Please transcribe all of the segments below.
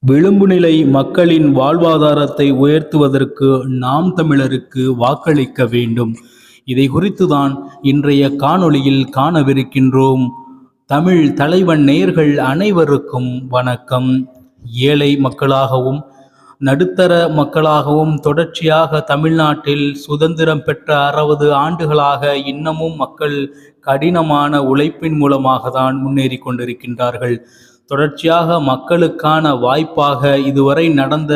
விளிம்பு நிலை மக்களின் வாழ்வாதாரத்தை உயர்த்துவதற்கு நாம் தமிழருக்கு வாக்களிக்க வேண்டும். இதை குறித்துதான் இன்றைய காணொளியில் காணவிருக்கின்றோம். தமிழ் தலைவன் நேயர்கள் அனைவருக்கும் வணக்கம். ஏழை மக்களாகவும் நடுத்தர மக்களாகவும் தொடர்ச்சியாக தமிழ்நாட்டில் சுதந்திரம் பெற்ற 60 ஆண்டுகளாக இன்னமும் மக்கள் கடினமான உழைப்பின் மூலமாக தான் முன்னேறி கொண்டிருக்கின்றார்கள். தொடர்ச்சியாக மக்களுக்கான வாய்ப்பாக இதுவரை நடந்த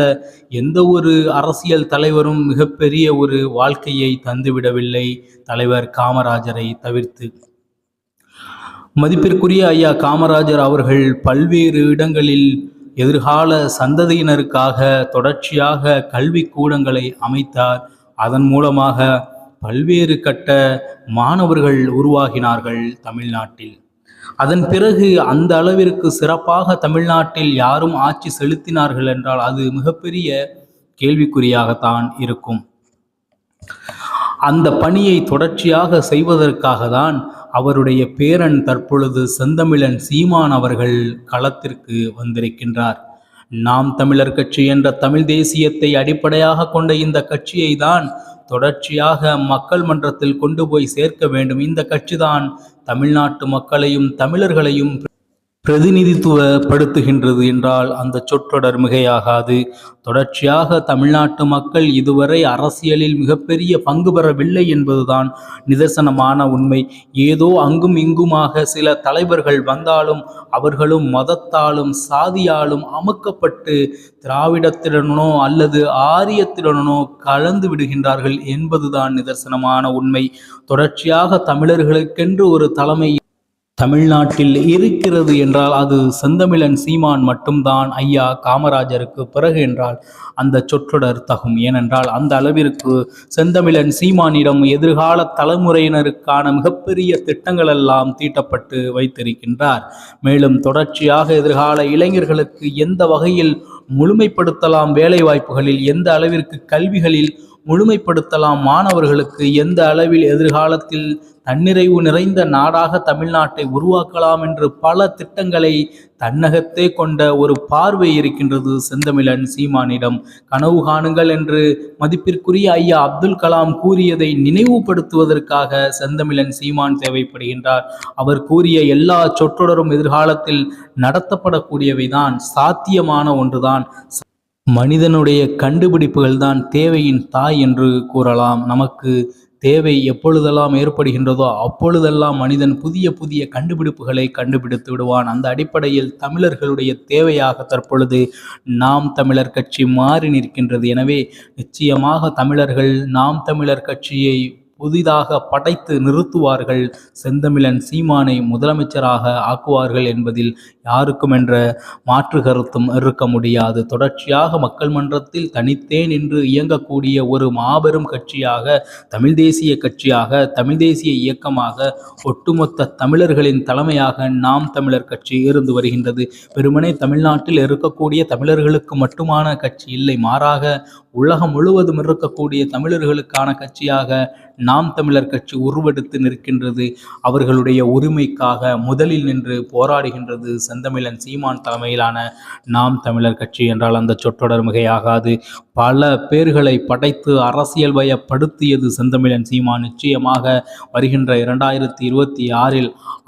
எந்த ஒரு அரசியல் தலைவரும் மிகப்பெரிய ஒரு வாழ்க்கையை தந்துவிடவில்லை, தலைவர் காமராஜரை தவிர்த்து. மதிப்பிற்குரிய ஐயா காமராஜர் அவர்கள் பல்வேறு இடங்களில் எதிர்கால சந்ததியினருக்காக தொடர்ச்சியாக கல்வி கூடங்களை அமைத்தார். அதன் மூலமாக பல்வேறு கட்ட மாணவர்கள் உருவாகினார்கள் தமிழ்நாட்டில். அதன் பிறகு அந்த அளவிற்கு சிறப்பாக தமிழ்நாட்டில் யாரும் ஆட்சி செலுத்தினார்கள் என்றால் அது மிகப்பெரிய கேள்விக்குறியாகத்தான் இருக்கும். அந்த பணியை தொடர்ச்சியாக செய்வதற்காக தான் அவருடைய பேரன் தற்பொழுது செந்தமிழன் சீமான் அவர்கள் களத்திற்கு வந்திருக்கின்றார். நாம் தமிழர் கட்சி என்ற தமிழ் தேசியத்தை அடிப்படையாக கொண்ட இந்த கட்சியை தான் தொடர்ச்சியாக மக்கள் மன்றத்தில் கொண்டு போய் சேர்க்க வேண்டும். இந்த கட்சிதான் தமிழ்நாட்டு மக்களையும் தமிழர்களையும் பிரதிநிதித்துவப்படுத்துகின்றது என்றால் அந்த சொற்றொடர் மிகையாகாது. தொடர்ச்சியாக தமிழ்நாட்டு மக்கள் இதுவரை அரசியலில் மிகப்பெரிய பங்கு பெறவில்லை என்பதுதான் நிதர்சனமான உண்மை. ஏதோ அங்கும் இங்குமாக சில தலைவர்கள் வந்தாலும் அவர்களும் மதத்தாலும் சாதியாலும் அமுக்கப்பட்டு திராவிடத்திடனோ அல்லது ஆரியத்திடனோ கலந்து விடுகின்றார்கள் என்பதுதான் நிதர்சனமான உண்மை. தொடர்ச்சியாக தமிழர்களுக்கென்று ஒரு தலைமை தமிழ்நாட்டில் இருக்கிறது என்றால் அது செந்தமிழன் சீமான் மட்டும்தான். ஐயா காமராஜருக்கு பிறகு என்றால் அந்த சொற்றொடர் தகும். ஏனென்றால் அந்த அளவிற்கு செந்தமிழன் சீமானிடம் எதிர்கால தலைமுறையினருக்கான மிகப்பெரிய திட்டங்கள் எல்லாம் தீட்டப்பட்டு வைத்திருக்கின்றார். மேலும் தொடர்ச்சியாக எதிர்கால இளைஞர்களுக்கு எந்த வகையில் முழுமைப்படுத்தலாம், வேலை வாய்ப்புகளில் எந்த அளவிற்கு கல்விகளில் முழுமைப்படுத்தலாம், மாணவர்களுக்கு எந்த அளவில் எதிர்காலத்தில் தன்னிறைவு நிறைந்த நாடாக தமிழ்நாட்டை உருவாக்கலாம் என்று பல திட்டங்களை தன்னகத்தே கொண்ட ஒரு பார்வை இருக்கின்றது செந்தமிழன் சீமானிடம். கனவு காணுங்கள் என்று மதிப்பிற்குரிய ஐயா அப்துல் கலாம் கூறியதை நினைவுபடுத்துவதற்காக செந்தமிழன் சீமான் தேவைப்படுகின்றார். அவர் கூறிய எல்லா சொற்றொடரும் எதிர்காலத்தில் நடத்தப்படக்கூடியவைதான், சாத்தியமான ஒன்றுதான். மனிதனுடைய கண்டுபிடிப்புகள் தான் தேவையின் தாய் என்று கூறலாம். நமக்கு தேவை எப்பொழுதெல்லாம் ஏற்படுகின்றதோ அப்பொழுதெல்லாம் மனிதன் புதிய புதிய கண்டுபிடிப்புகளை கண்டுபிடித்து விடுவான். அந்த அடிப்படையில் தமிழர்களுடைய தேவையாக தற்பொழுது நாம் தமிழர் கட்சி மாறி நிற்கின்றது. எனவே நிச்சயமாக தமிழர்கள் நாம் தமிழர் கட்சியை புதிதாக படைத்து நிறுத்துவார்கள். செந்தமிழன் சீமானை முதலமைச்சராக ஆக்குவார்கள் என்பதில் யாருக்கும் என்ற மாற்று கருத்தும் இருக்க முடியாது. தொடர்ச்சியாக மக்கள் மன்றத்தில் தனித்தே நின்று இயங்கக்கூடிய ஒரு மாபெரும் கட்சியாக, தமிழ் தேசிய கட்சியாக, தமிழ் தேசிய இயக்கமாக, ஒட்டுமொத்த தமிழர்களின் தலைமையாக நாம் தமிழர் கட்சி இருந்து வருகின்றது. வெறுமனே தமிழ்நாட்டில் இருக்கக்கூடிய தமிழர்களுக்கு மட்டுமான கட்சி இல்லை, மாறாக உலகம் முழுவதும் இருக்கக்கூடிய தமிழர்களுக்கான கட்சியாக நாம் தமிழர் கட்சி உருவெடுத்து நிற்கின்றது. அவர்களுடைய உரிமைக்காக முதலில் நின்று போராடுகின்றது செந்தமிழன் சீமான் தலைமையிலான நாம் தமிழர் கட்சி என்றால் அந்த சொற்றொடர் மிகையாகாது. பல பேர்களை படைத்து அரசியல் வயப்படுத்தியது செந்தமிழன் சீமான். நிச்சயமாக வருகின்ற 2026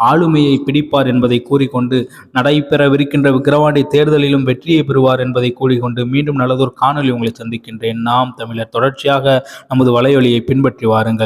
ஆளுமையை பிடிப்பார் என்பதை கூறிக்கொண்டு, நடைபெறவிருக்கின்ற விக்கிரவாண்டி தேர்தலிலும் வெற்றியை பெறுவார் என்பதை கூறிக்கொண்டு மீண்டும் நல்லதொரு காணொலி உங்களை சந்திக்கின்றேன். நாம் தமிழர் தொடர்ச்சியாக நமது வலையொலியை பின்பற்றி வாருங்கள்.